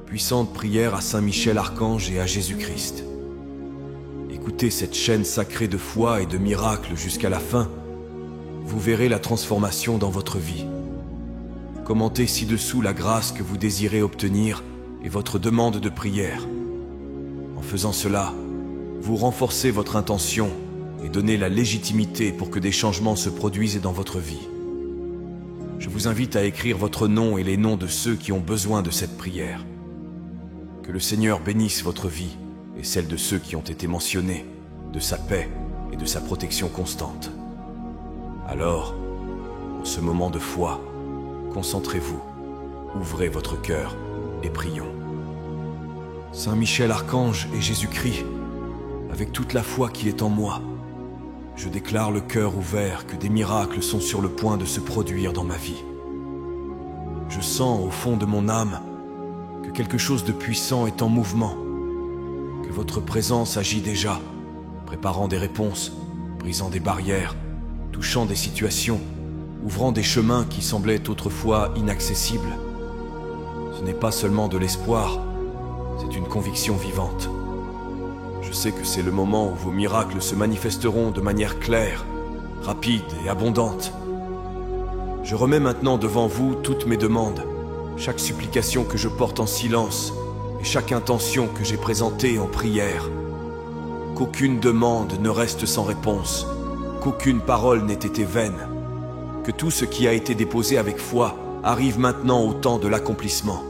Puissante prière à Saint Michel Archange et à Jésus-Christ. Écoutez cette chaîne sacrée de foi et de miracles jusqu'à la fin. Vous verrez la transformation dans votre vie. Commentez ci-dessous la grâce que vous désirez obtenir et votre demande de prière. En faisant cela, vous renforcez votre intention et donnez la légitimité pour que des changements se produisent dans votre vie. Je vous invite à écrire votre nom et les noms de ceux qui ont besoin de cette prière. Que le Seigneur bénisse votre vie et celle de ceux qui ont été mentionnés, de sa paix et de sa protection constante. Alors, en ce moment de foi, concentrez-vous, ouvrez votre cœur et prions. Saint Michel Archange et Jésus-Christ, avec toute la foi qui est en moi, je déclare le cœur ouvert que des miracles sont sur le point de se produire dans ma vie. Je sens au fond de mon âme que quelque chose de puissant est en mouvement, que votre présence agit déjà, préparant des réponses, brisant des barrières, touchant des situations, ouvrant des chemins qui semblaient autrefois inaccessibles. Ce n'est pas seulement de l'espoir, c'est une conviction vivante. Je sais que c'est le moment où vos miracles se manifesteront de manière claire, rapide et abondante. Je remets maintenant devant vous toutes mes demandes, chaque supplication que je porte en silence et chaque intention que j'ai présentée en prière. Qu'aucune demande ne reste sans réponse, qu'aucune parole n'ait été vaine, que tout ce qui a été déposé avec foi arrive maintenant au temps de l'accomplissement.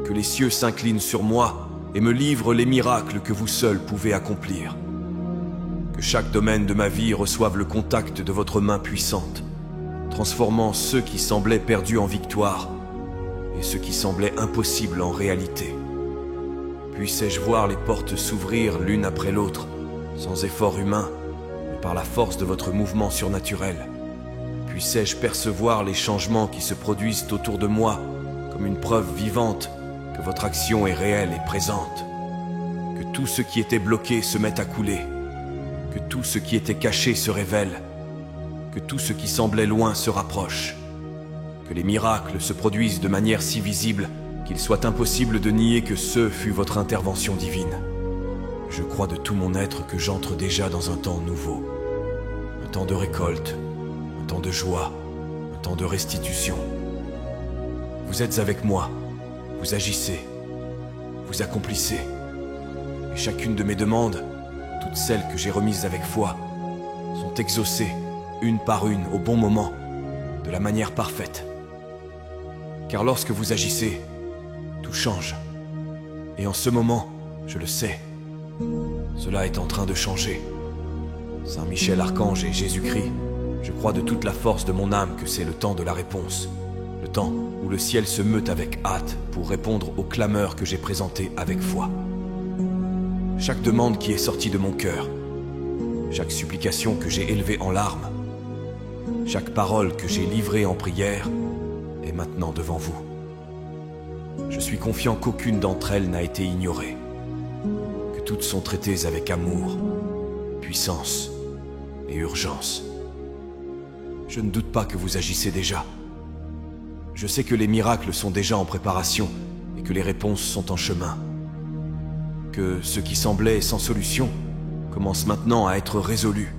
Que les cieux s'inclinent sur moi et me livrent les miracles que vous seuls pouvez accomplir. Que chaque domaine de ma vie reçoive le contact de votre main puissante, transformant ceux qui semblaient perdus en victoire et ce qui semblait impossible en réalité. Puissais-je voir les portes s'ouvrir l'une après l'autre, sans effort humain, mais par la force de votre mouvement surnaturel. Puissais-je percevoir les changements qui se produisent autour de moi, comme une preuve vivante que votre action est réelle et présente. Que tout ce qui était bloqué se mette à couler, que tout ce qui était caché se révèle, que tout ce qui semblait loin se rapproche. Que les miracles se produisent de manière si visible qu'il soit impossible de nier que ce fut votre intervention divine. Je crois de tout mon être que j'entre déjà dans un temps nouveau. Un temps de récolte, un temps de joie, un temps de restitution. Vous êtes avec moi, vous agissez, vous accomplissez. Et chacune de mes demandes, toutes celles que j'ai remises avec foi, sont exaucées, une par une, au bon moment, de la manière parfaite. Car lorsque vous agissez, tout change. Et en ce moment, je le sais, cela est en train de changer. Saint Michel Archange et Jésus-Christ, je crois de toute la force de mon âme que c'est le temps de la réponse. Le temps où le ciel se meut avec hâte pour répondre aux clameurs que j'ai présentées avec foi. Chaque demande qui est sortie de mon cœur, chaque supplication que j'ai élevée en larmes, chaque parole que j'ai livrée en prière est maintenant devant vous. Je suis confiant qu'aucune d'entre elles n'a été ignorée, que toutes sont traitées avec amour, puissance et urgence. Je ne doute pas que vous agissez déjà. Je sais que les miracles sont déjà en préparation et que les réponses sont en chemin. Que ce qui semblait sans solution commence maintenant à être résolu.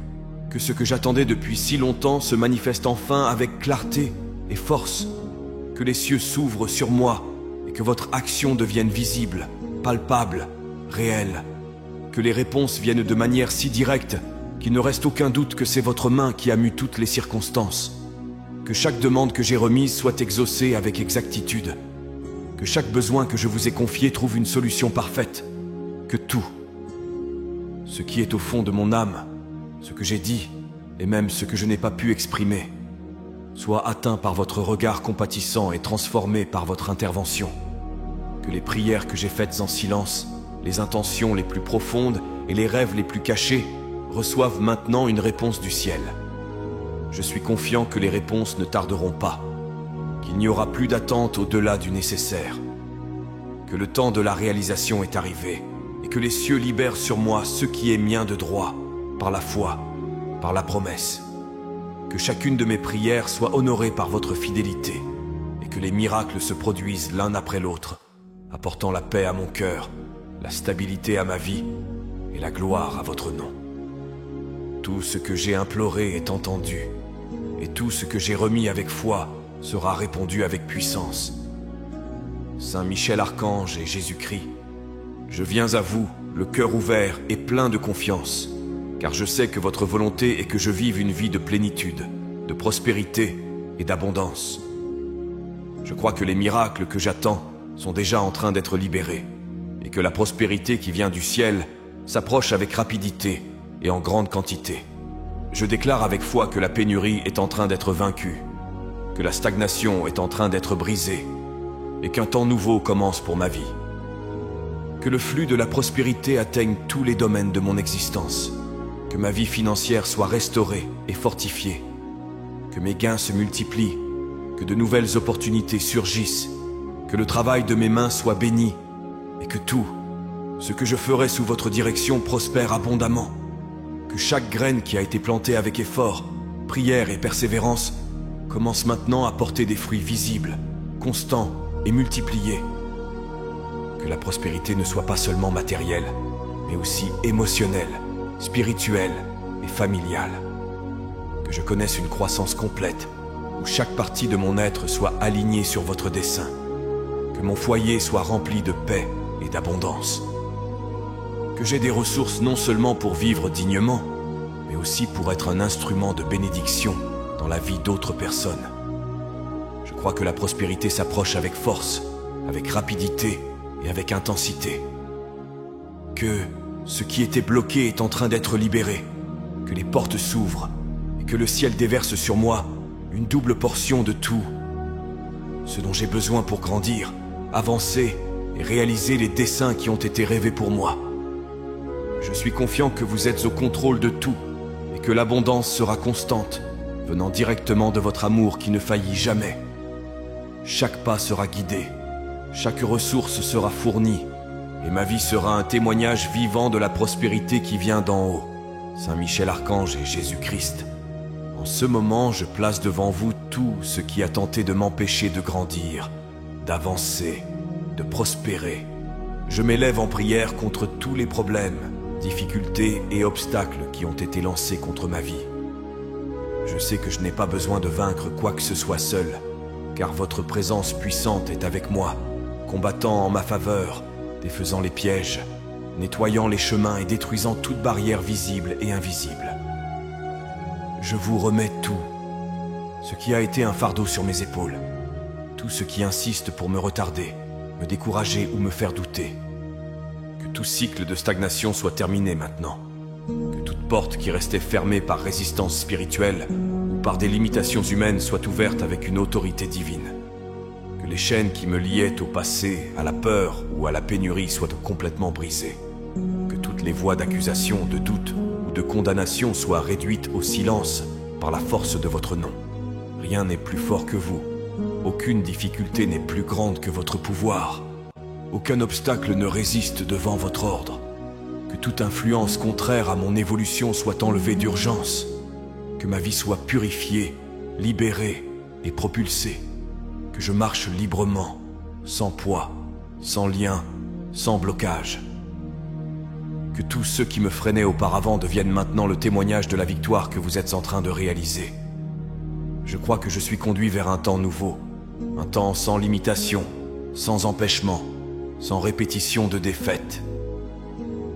Que ce que j'attendais depuis si longtemps se manifeste enfin avec clarté et force. Que les cieux s'ouvrent sur moi et que votre action devienne visible, palpable, réelle. Que les réponses viennent de manière si directe qu'il ne reste aucun doute que c'est votre main qui a mu toutes les circonstances. Que chaque demande que j'ai remise soit exaucée avec exactitude. Que chaque besoin que je vous ai confié trouve une solution parfaite. Que tout, ce qui est au fond de mon âme, ce que j'ai dit, et même ce que je n'ai pas pu exprimer, soit atteint par votre regard compatissant et transformé par votre intervention. Que les prières que j'ai faites en silence, les intentions les plus profondes et les rêves les plus cachés reçoivent maintenant une réponse du ciel. Je suis confiant que les réponses ne tarderont pas, qu'il n'y aura plus d'attente au-delà du nécessaire, que le temps de la réalisation est arrivé et que les cieux libèrent sur moi ce qui est mien de droit, par la foi, par la promesse. Que chacune de mes prières soit honorée par votre fidélité et que les miracles se produisent l'un après l'autre, apportant la paix à mon cœur, la stabilité à ma vie et la gloire à votre nom. Tout ce que j'ai imploré est entendu, et tout ce que j'ai remis avec foi sera répondu avec puissance. Saint Michel Archange et Jésus-Christ, je viens à vous, le cœur ouvert et plein de confiance, car je sais que votre volonté est que je vive une vie de plénitude, de prospérité et d'abondance. Je crois que les miracles que j'attends sont déjà en train d'être libérés, et que la prospérité qui vient du ciel s'approche avec rapidité et en grande quantité. Je déclare avec foi que la pénurie est en train d'être vaincue, que la stagnation est en train d'être brisée, et qu'un temps nouveau commence pour ma vie. Que le flux de la prospérité atteigne tous les domaines de mon existence, que ma vie financière soit restaurée et fortifiée, que mes gains se multiplient, que de nouvelles opportunités surgissent, que le travail de mes mains soit béni, et que tout ce que je ferai sous votre direction prospère abondamment, que chaque graine qui a été plantée avec effort, prière et persévérance commence maintenant à porter des fruits visibles, constants et multipliés. Que la prospérité ne soit pas seulement matérielle, mais aussi émotionnelle, spirituelle et familiale. Que je connaisse une croissance complète, où chaque partie de mon être soit alignée sur votre dessein. Que mon foyer soit rempli de paix et d'abondance. Que j'ai des ressources non seulement pour vivre dignement, mais aussi pour être un instrument de bénédiction dans la vie d'autres personnes. Je crois que la prospérité s'approche avec force, avec rapidité et avec intensité. Que ce qui était bloqué est en train d'être libéré, que les portes s'ouvrent et que le ciel déverse sur moi une double portion de tout, ce dont j'ai besoin pour grandir, avancer et réaliser les desseins qui ont été rêvés pour moi. Je suis confiant que vous êtes au contrôle de tout et que l'abondance sera constante, venant directement de votre amour qui ne faillit jamais. Chaque pas sera guidé, chaque ressource sera fournie, et ma vie sera un témoignage vivant de la prospérité qui vient d'en haut. Saint Michel Archange et Jésus-Christ, en ce moment, je place devant vous tout ce qui a tenté de m'empêcher de grandir, d'avancer, de prospérer. Je m'élève en prière contre tous les problèmes, difficultés et obstacles qui ont été lancés contre ma vie. Je sais que je n'ai pas besoin de vaincre quoi que ce soit seul, car votre présence puissante est avec moi, combattant en ma faveur, défaisant les pièges, nettoyant les chemins et détruisant toute barrière visible et invisible. Je vous remets tout, ce qui a été un fardeau sur mes épaules, tout ce qui insiste pour me retarder, me décourager ou me faire douter. Que tout cycle de stagnation soit terminé maintenant, que toute porte qui restait fermée par résistance spirituelle ou par des limitations humaines soit ouverte avec une autorité divine. Que les chaînes qui me liaient au passé, à la peur ou à la pénurie soient complètement brisées. Que toutes les voix d'accusation, de doute ou de condamnation soient réduites au silence par la force de votre nom. Rien n'est plus fort que vous. Aucune difficulté n'est plus grande que votre pouvoir. Aucun obstacle ne résiste devant votre ordre. Que toute influence contraire à mon évolution soit enlevée d'urgence. Que ma vie soit purifiée, libérée et propulsée. Que je marche librement, sans poids, sans lien, sans blocage. Que tous ceux qui me freinaient auparavant deviennent maintenant le témoignage de la victoire que vous êtes en train de réaliser. Je crois que je suis conduit vers un temps nouveau, un temps sans limitation, sans empêchement, sans répétition de défaites.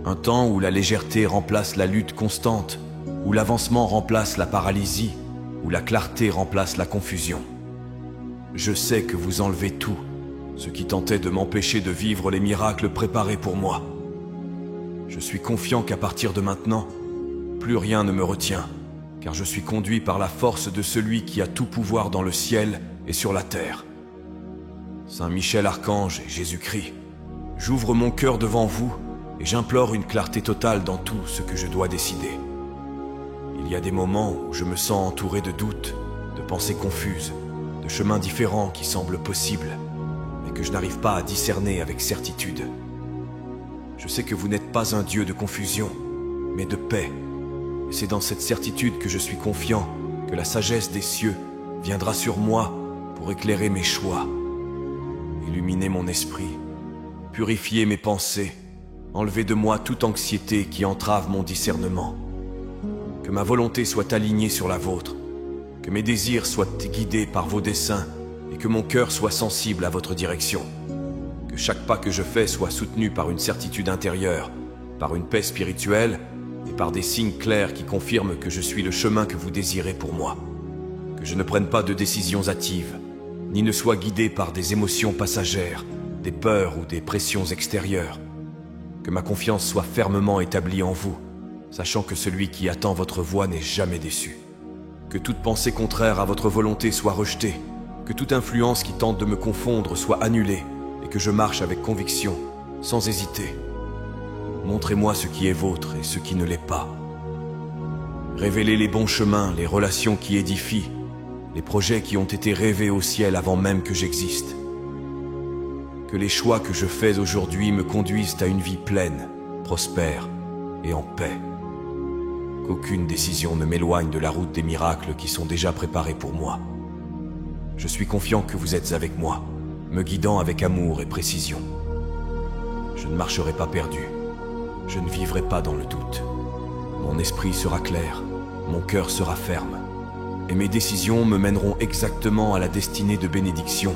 Un temps où la légèreté remplace la lutte constante, où l'avancement remplace la paralysie, où la clarté remplace la confusion. Je sais que vous enlevez tout, ce qui tentait de m'empêcher de vivre les miracles préparés pour moi. Je suis confiant qu'à partir de maintenant, plus rien ne me retient, car je suis conduit par la force de celui qui a tout pouvoir dans le ciel et sur la terre. Saint Michel Archange et Jésus-Christ, j'ouvre mon cœur devant vous et j'implore une clarté totale dans tout ce que je dois décider. Il y a des moments où je me sens entouré de doutes, de pensées confuses, de chemins différents qui semblent possibles, mais que je n'arrive pas à discerner avec certitude. Je sais que vous n'êtes pas un Dieu de confusion, mais de paix. Et c'est dans cette certitude que je suis confiant que la sagesse des cieux viendra sur moi pour éclairer mes choix, illuminer mon esprit purifiez mes pensées, enlevez de moi toute anxiété qui entrave mon discernement. Que ma volonté soit alignée sur la vôtre, que mes désirs soient guidés par vos desseins et que mon cœur soit sensible à votre direction. Que chaque pas que je fais soit soutenu par une certitude intérieure, par une paix spirituelle et par des signes clairs qui confirment que je suis le chemin que vous désirez pour moi. Que je ne prenne pas de décisions hâtives, ni ne sois guidé par des émotions passagères, des peurs ou des pressions extérieures. Que ma confiance soit fermement établie en vous, sachant que celui qui attend votre voix n'est jamais déçu. Que toute pensée contraire à votre volonté soit rejetée, que toute influence qui tente de me confondre soit annulée, et que je marche avec conviction, sans hésiter. Montrez-moi ce qui est vôtre et ce qui ne l'est pas. Révélez les bons chemins, les relations qui édifient, les projets qui ont été rêvés au ciel avant même que j'existe. Que les choix que je fais aujourd'hui me conduisent à une vie pleine, prospère et en paix. Qu'aucune décision ne m'éloigne de la route des miracles qui sont déjà préparés pour moi. Je suis confiant que vous êtes avec moi, me guidant avec amour et précision. Je ne marcherai pas perdu, je ne vivrai pas dans le doute. Mon esprit sera clair, mon cœur sera ferme, et mes décisions me mèneront exactement à la destinée de bénédiction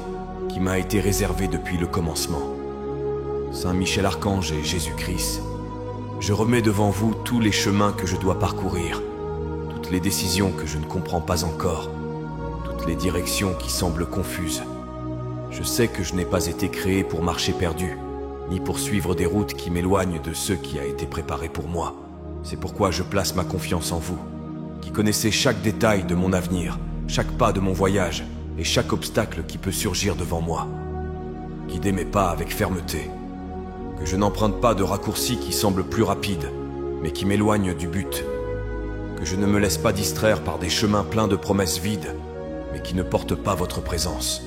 qui m'a été réservée depuis le commencement. Saint Michel Archange et Jésus-Christ, je remets devant vous tous les chemins que je dois parcourir, toutes les décisions que je ne comprends pas encore, toutes les directions qui semblent confuses. Je sais que je n'ai pas été créé pour marcher perdu, ni pour suivre des routes qui m'éloignent de ce qui a été préparé pour moi. C'est pourquoi je place ma confiance en vous, qui connaissez chaque détail de mon avenir, chaque pas de mon voyage et chaque obstacle qui peut surgir devant moi. Guidez mes pas avec fermeté, que je n'emprunte pas de raccourcis qui semblent plus rapides, mais qui m'éloignent du but, que je ne me laisse pas distraire par des chemins pleins de promesses vides, mais qui ne portent pas votre présence.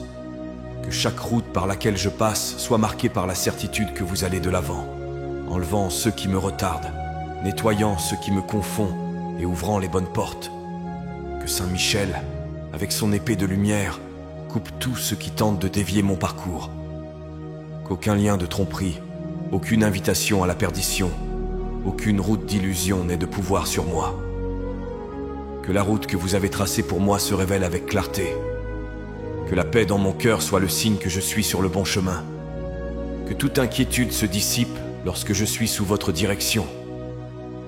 Que chaque route par laquelle je passe soit marquée par la certitude que vous allez de l'avant, enlevant ceux qui me retardent, nettoyant ceux qui me confondent et ouvrant les bonnes portes. Que Saint Michel, avec son épée de lumière, coupe tout ce qui tente de dévier mon parcours. Qu'aucun lien de tromperie, aucune invitation à la perdition, aucune route d'illusion n'ait de pouvoir sur moi. Que la route que vous avez tracée pour moi se révèle avec clarté. Que la paix dans mon cœur soit le signe que je suis sur le bon chemin. Que toute inquiétude se dissipe lorsque je suis sous votre direction.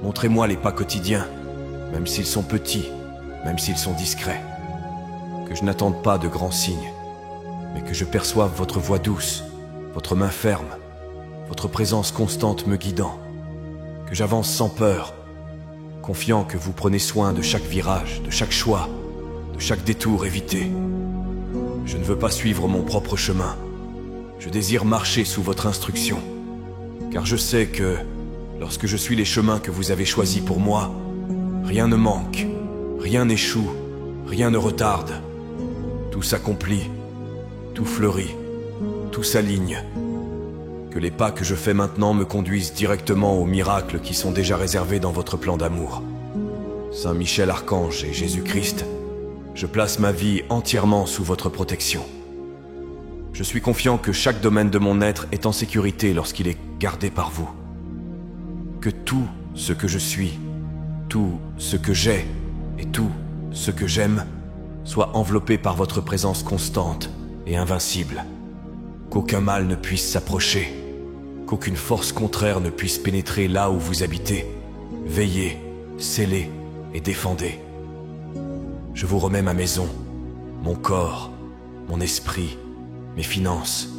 Montrez-moi les pas quotidiens, même s'ils sont petits, même s'ils sont discrets. Que je n'attende pas de grands signes, mais que je perçoive votre voix douce, votre main ferme, votre présence constante me guidant. Que j'avance sans peur, confiant que vous prenez soin de chaque virage, de chaque choix, de chaque détour évité. Je ne veux pas suivre mon propre chemin. Je désire marcher sous votre instruction, car je sais que, lorsque je suis les chemins que vous avez choisis pour moi, rien ne manque, rien n'échoue, rien ne retarde. Tout s'accomplit, tout fleurit, tout s'aligne. Que les pas que je fais maintenant me conduisent directement aux miracles qui sont déjà réservés dans votre plan d'amour. Saint Michel Archange et Jésus-Christ, je place ma vie entièrement sous votre protection. Je suis confiant que chaque domaine de mon être est en sécurité lorsqu'il est gardé par vous. Que tout ce que je suis, tout ce que j'ai et tout ce que j'aime soit enveloppé par votre présence constante et invincible. Qu'aucun mal ne puisse s'approcher, qu'aucune force contraire ne puisse pénétrer là où vous habitez. Veillez, scellez et défendez. Je vous remets ma maison, mon corps, mon esprit, mes finances,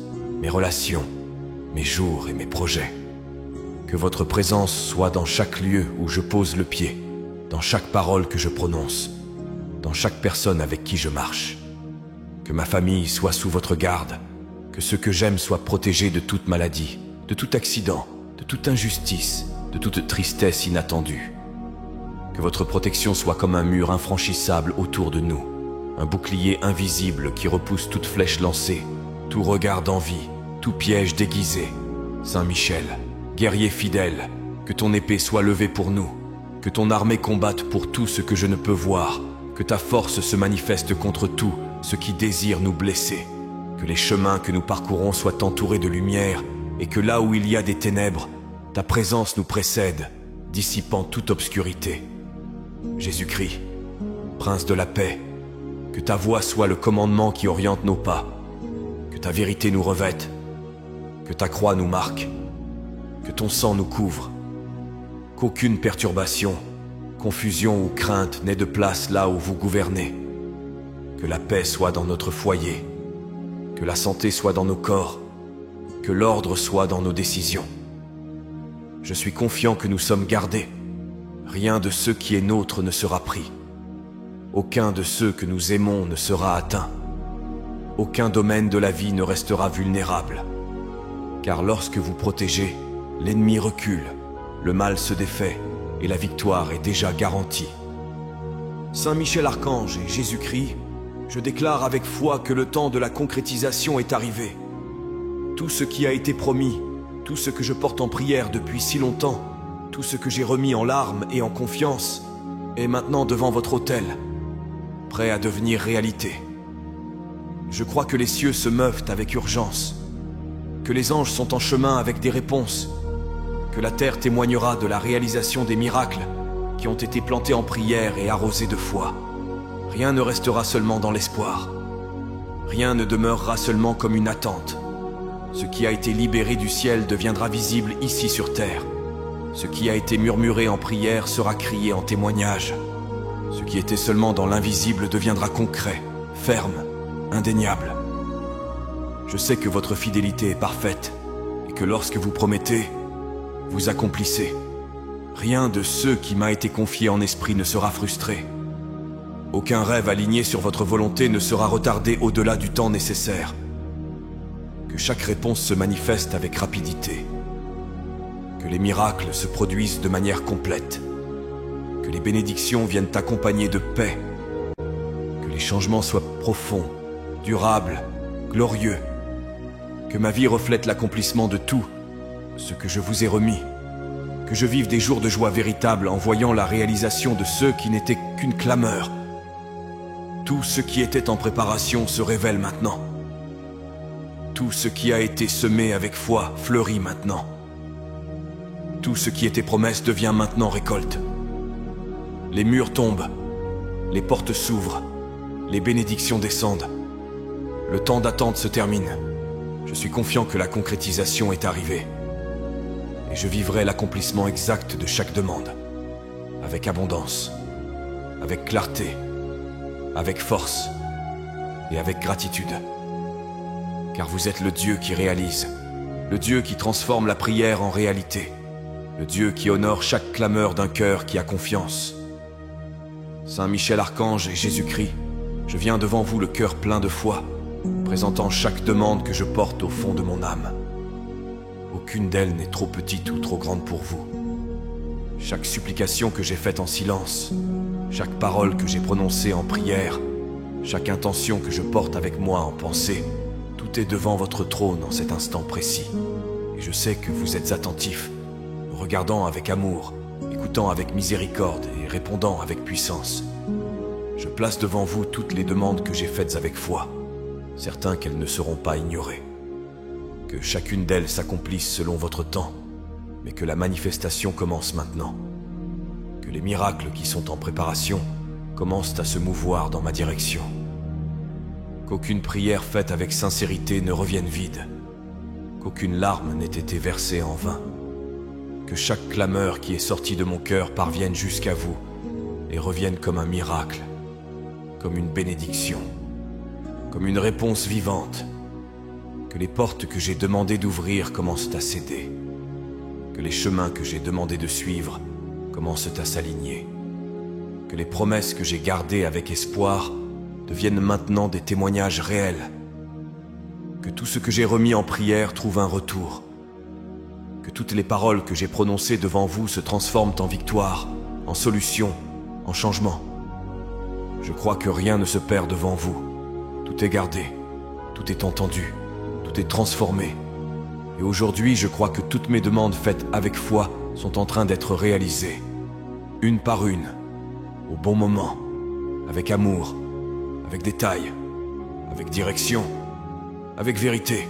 mes relations, mes jours et mes projets. Que votre présence soit dans chaque lieu où je pose le pied, dans chaque parole que je prononce, dans chaque personne avec qui je marche. Que ma famille soit sous votre garde, que ceux que j'aime soient protégés de toute maladie, de tout accident, de toute injustice, de toute tristesse inattendue. Que votre protection soit comme un mur infranchissable autour de nous, un bouclier invisible qui repousse toute flèche lancée, tout regard d'envie, tout piège déguisé. Saint Michel, guerrier fidèle, que ton épée soit levée pour nous, que ton armée combatte pour tout ce que je ne peux voir, que ta force se manifeste contre tout ce qui désire nous blesser, que les chemins que nous parcourons soient entourés de lumière et que là où il y a des ténèbres, ta présence nous précède, dissipant toute obscurité. Jésus-Christ, Prince de la paix, que ta voix soit le commandement qui oriente nos pas, que ta vérité nous revête, que ta croix nous marque, que ton sang nous couvre, qu'aucune perturbation, confusion ou crainte n'ait de place là où vous gouvernez, que la paix soit dans notre foyer, que la santé soit dans nos corps, que l'ordre soit dans nos décisions. Je suis confiant que nous sommes gardés. Rien de ce qui est nôtre ne sera pris. Aucun de ceux que nous aimons ne sera atteint. Aucun domaine de la vie ne restera vulnérable. Car lorsque vous protégez, l'ennemi recule, le mal se défait et la victoire est déjà garantie. Saint Michel Archange et Jésus-Christ, je déclare avec foi que le temps de la concrétisation est arrivé. Tout ce qui a été promis, tout ce que je porte en prière depuis si longtemps, tout ce que j'ai remis en larmes et en confiance, est maintenant devant votre autel, prêt à devenir réalité. Je crois que les cieux se meuvent avec urgence, que les anges sont en chemin avec des réponses, que la terre témoignera de la réalisation des miracles qui ont été plantés en prière et arrosés de foi. Rien ne restera seulement dans l'espoir. Rien ne demeurera seulement comme une attente. Ce qui a été libéré du ciel deviendra visible ici sur terre. Ce qui a été murmuré en prière sera crié en témoignage. Ce qui était seulement dans l'invisible deviendra concret, ferme, indéniable. Je sais que votre fidélité est parfaite et que lorsque vous promettez, vous accomplissez. Rien de ce qui m'a été confié en esprit ne sera frustré. Aucun rêve aligné sur votre volonté ne sera retardé au-delà du temps nécessaire. Que chaque réponse se manifeste avec rapidité. Que les miracles se produisent de manière complète. Que les bénédictions viennent accompagnées de paix. Que les changements soient profonds, durables, glorieux. Que ma vie reflète l'accomplissement de tout ce que je vous ai remis. Que je vive des jours de joie véritable en voyant la réalisation de ceux qui n'étaient qu'une clameur. Tout ce qui était en préparation se révèle maintenant. Tout ce qui a été semé avec foi fleurit maintenant. Tout ce qui était promesse devient maintenant récolte. Les murs tombent, les portes s'ouvrent, les bénédictions descendent. Le temps d'attente se termine. Je suis confiant que la concrétisation est arrivée. Et je vivrai l'accomplissement exact de chaque demande, avec abondance, avec clarté, avec force et avec gratitude. Car vous êtes le Dieu qui réalise, le Dieu qui transforme la prière en réalité, le Dieu qui honore chaque clameur d'un cœur qui a confiance. Saint Michel Archange et Jésus-Christ, je viens devant vous le cœur plein de foi, présentant chaque demande que je porte au fond de mon âme. Aucune d'elles n'est trop petite ou trop grande pour vous. Chaque supplication que j'ai faite en silence, chaque parole que j'ai prononcée en prière, chaque intention que je porte avec moi en pensée, tout est devant votre trône en cet instant précis. Et je sais que vous êtes attentifs, regardant avec amour, écoutant avec miséricorde et répondant avec puissance. Je place devant vous toutes les demandes que j'ai faites avec foi, certain qu'elles ne seront pas ignorées. Que chacune d'elles s'accomplisse selon votre temps, mais que la manifestation commence maintenant. Que les miracles qui sont en préparation commencent à se mouvoir dans ma direction. Qu'aucune prière faite avec sincérité ne revienne vide. Qu'aucune larme n'ait été versée en vain. Que chaque clameur qui est sortie de mon cœur parvienne jusqu'à vous et revienne comme un miracle, comme une bénédiction, comme une réponse vivante. Que les portes que j'ai demandé d'ouvrir commencent à céder. Que les chemins que j'ai demandé de suivre commencent à s'aligner. Que les promesses que j'ai gardées avec espoir deviennent maintenant des témoignages réels. Que tout ce que j'ai remis en prière trouve un retour. Que toutes les paroles que j'ai prononcées devant vous se transforment en victoire, en solution, en changement. Je crois que rien ne se perd devant vous. Tout est gardé, tout est entendu. Tout est transformé. Et aujourd'hui, je crois que toutes mes demandes faites avec foi sont en train d'être réalisées. Une par une, au bon moment, avec amour, avec détail, avec direction, avec vérité.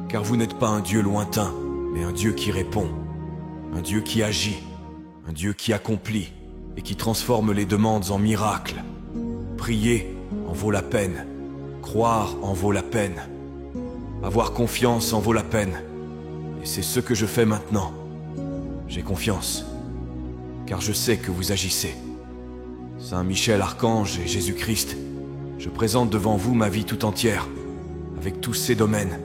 car vous n'êtes pas un Dieu lointain, mais un Dieu qui répond, un Dieu qui agit, un Dieu qui accomplit et qui transforme les demandes en miracles. Prier en vaut la peine, croire en vaut la peine, avoir confiance en vaut la peine. Et c'est ce que je fais maintenant. J'ai confiance, car je sais que vous agissez. Saint Michel Archange et Jésus-Christ, je présente devant vous ma vie tout entière, avec tous ces domaines,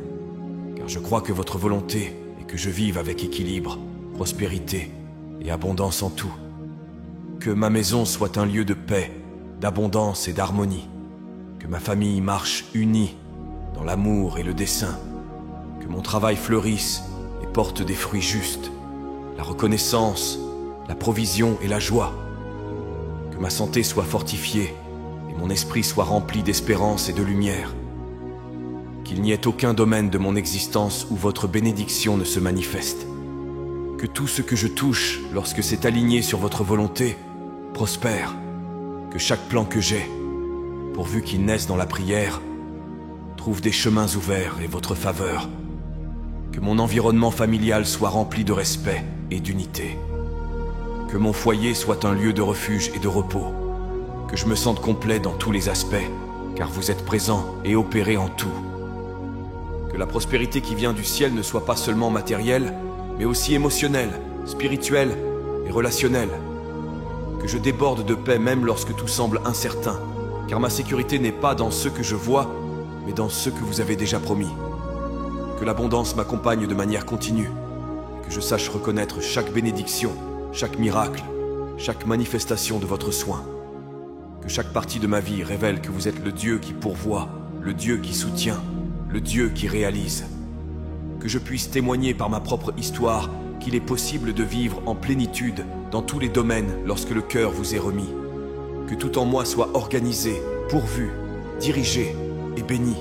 car je crois que votre volonté est que je vive avec équilibre, prospérité et abondance en tout. Que ma maison soit un lieu de paix, d'abondance et d'harmonie, que ma famille marche unie dans l'amour et le dessein, que mon travail fleurisse et porte des fruits justes, la reconnaissance, la provision et la joie, que ma santé soit fortifiée et mon esprit soit rempli d'espérance et de lumière, qu'il n'y ait aucun domaine de mon existence où votre bénédiction ne se manifeste, que tout ce que je touche lorsque c'est aligné sur votre volonté prospère, que chaque plan que j'ai, pourvu qu'il naisse dans la prière, trouve des chemins ouverts et votre faveur, que mon environnement familial soit rempli de respect et d'unité, que mon foyer soit un lieu de refuge et de repos, que je me sente complet dans tous les aspects, car vous êtes présent et opérez en tout, que la prospérité qui vient du ciel ne soit pas seulement matérielle, mais aussi émotionnelle, spirituelle et relationnelle, que je déborde de paix même lorsque tout semble incertain, car ma sécurité n'est pas dans ce que je vois, mais dans ce que vous avez déjà promis. Que l'abondance m'accompagne de manière continue, que je sache reconnaître chaque bénédiction, chaque miracle, chaque manifestation de votre soin. Que chaque partie de ma vie révèle que vous êtes le Dieu qui pourvoit, le Dieu qui soutient, le Dieu qui réalise. Que je puisse témoigner par ma propre histoire qu'il est possible de vivre en plénitude dans tous les domaines lorsque le cœur vous est remis. Que tout en moi soit organisé, pourvu, dirigé et béni.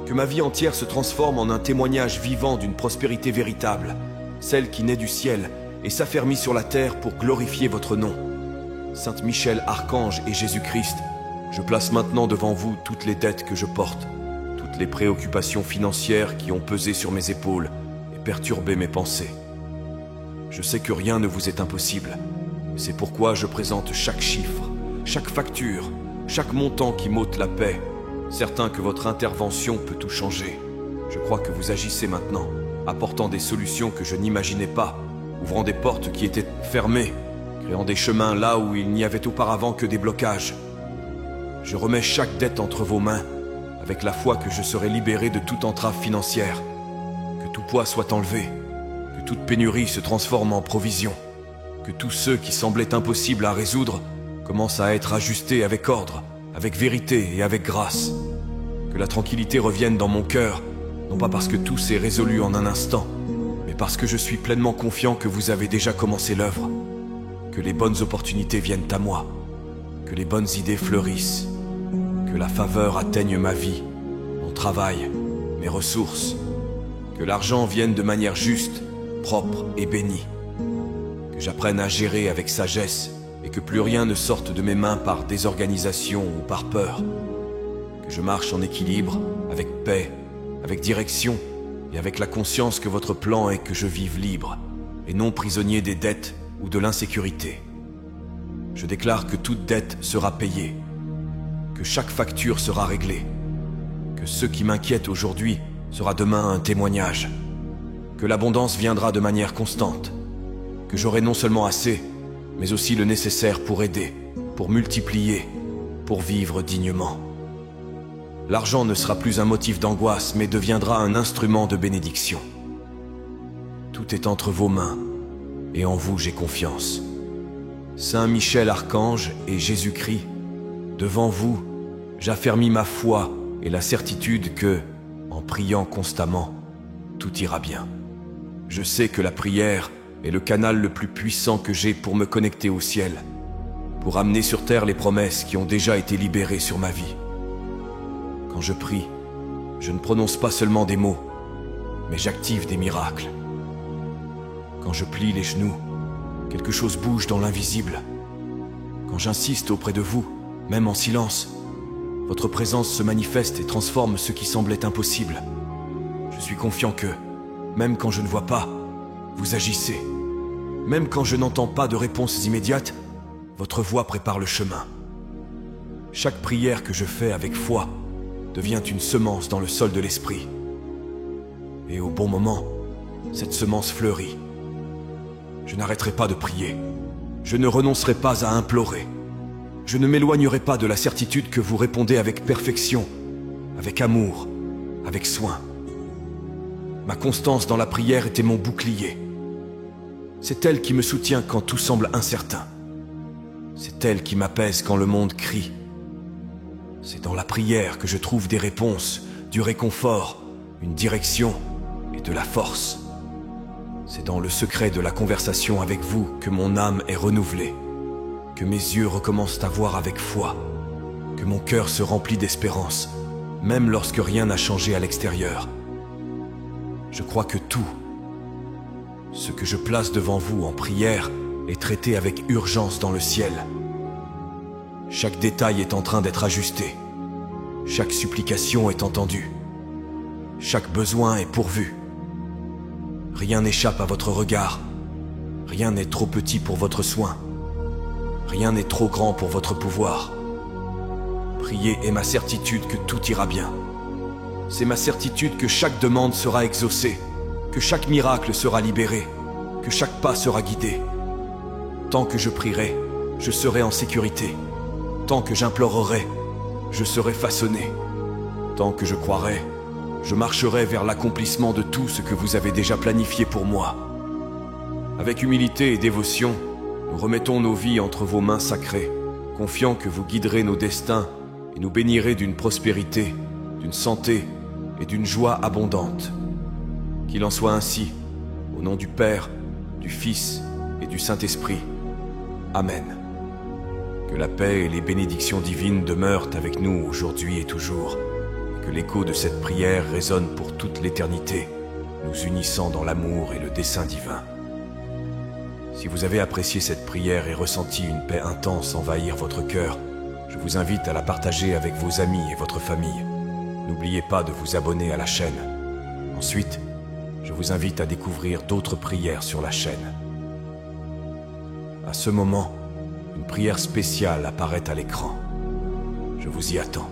Que ma vie entière se transforme en un témoignage vivant d'une prospérité véritable, celle qui naît du ciel et s'affermit sur la terre pour glorifier votre nom. Saint Michel Archange et Jésus-Christ, je place maintenant devant vous toutes les dettes que je porte, toutes les préoccupations financières qui ont pesé sur mes épaules et perturbé mes pensées. Je sais que rien ne vous est impossible. C'est pourquoi je présente chaque chiffre, chaque facture, chaque montant qui m'ôte la paix, certain que votre intervention peut tout changer. Je crois que vous agissez maintenant, apportant des solutions que je n'imaginais pas, ouvrant des portes qui étaient fermées, créant des chemins là où il n'y avait auparavant que des blocages. Je remets chaque dette entre vos mains, avec la foi que je serai libéré de toute entrave financière, que tout poids soit enlevé, que toute pénurie se transforme en provision, que tous ceux qui semblaient impossibles à résoudre commencent à être ajustés avec ordre, avec vérité et avec grâce, que la tranquillité revienne dans mon cœur, non pas parce que tout s'est résolu en un instant, mais parce que je suis pleinement confiant que vous avez déjà commencé l'œuvre, que les bonnes opportunités viennent à moi, que les bonnes idées fleurissent, que la faveur atteigne ma vie, mon travail, mes ressources, que l'argent vienne de manière juste, propre et bénie, que j'apprenne à gérer avec sagesse et que plus rien ne sorte de mes mains par désorganisation ou par peur, que je marche en équilibre, avec paix, avec direction et avec la conscience que votre plan est que je vive libre et non prisonnier des dettes ou de l'insécurité. Je déclare que toute dette sera payée, que chaque facture sera réglée, que ce qui m'inquiète aujourd'hui sera demain un témoignage, que l'abondance viendra de manière constante, que j'aurai non seulement assez, mais aussi le nécessaire pour aider, pour multiplier, pour vivre dignement. L'argent ne sera plus un motif d'angoisse, mais deviendra un instrument de bénédiction. Tout est entre vos mains, et en vous j'ai confiance. Saint Michel Archange et Jésus-Christ, devant vous, j'affermis ma foi et la certitude que, en priant constamment, tout ira bien. Je sais que la prière est le canal le plus puissant que j'ai pour me connecter au ciel, pour amener sur terre les promesses qui ont déjà été libérées sur ma vie. Quand je prie, je ne prononce pas seulement des mots, mais j'active des miracles. Quand je plie les genoux, quelque chose bouge dans l'invisible. Quand j'insiste auprès de vous, même en silence, votre présence se manifeste et transforme ce qui semblait impossible. Je suis confiant que, même quand je ne vois pas, vous agissez. Même quand je n'entends pas de réponse immédiate, votre voix prépare le chemin. Chaque prière que je fais avec foi devient une semence dans le sol de l'esprit. Et au bon moment, cette semence fleurit. Je n'arrêterai pas de prier. Je ne renoncerai pas à implorer. Je ne m'éloignerai pas de la certitude que vous répondez avec perfection, avec amour, avec soin. Ma constance dans la prière était mon bouclier. C'est elle qui me soutient quand tout semble incertain. C'est elle qui m'apaise quand le monde crie. C'est dans la prière que je trouve des réponses, du réconfort, une direction et de la force. C'est dans le secret de la conversation avec vous que mon âme est renouvelée, que mes yeux recommencent à voir avec foi, que mon cœur se remplit d'espérance, même lorsque rien n'a changé à l'extérieur. Je crois que tout, ce que je place devant vous en prière, est traité avec urgence dans le ciel. Chaque détail est en train d'être ajusté. Chaque supplication est entendue. Chaque besoin est pourvu. Rien n'échappe à votre regard. Rien n'est trop petit pour votre soin. Rien n'est trop grand pour votre pouvoir. Prier est ma certitude que tout ira bien. C'est ma certitude que chaque demande sera exaucée, que chaque miracle sera libéré, que chaque pas sera guidé. Tant que je prierai, je serai en sécurité. Tant que j'implorerai, je serai façonné. Tant que je croirai, je marcherai vers l'accomplissement de tout ce que vous avez déjà planifié pour moi. Avec humilité et dévotion, nous remettons nos vies entre vos mains sacrées, confiants que vous guiderez nos destins et nous bénirez d'une prospérité, d'une santé et d'une joie abondante. Qu'il en soit ainsi, au nom du Père, du Fils et du Saint-Esprit. Amen. Que la paix et les bénédictions divines demeurent avec nous aujourd'hui et toujours, et que l'écho de cette prière résonne pour toute l'éternité, nous unissant dans l'amour et le dessein divin. Si vous avez apprécié cette prière et ressenti une paix intense envahir votre cœur, je vous invite à la partager avec vos amis et votre famille. N'oubliez pas de vous abonner à la chaîne. Ensuite, je vous invite à découvrir d'autres prières sur la chaîne. À ce moment, une prière spéciale apparaît à l'écran. Je vous y attends.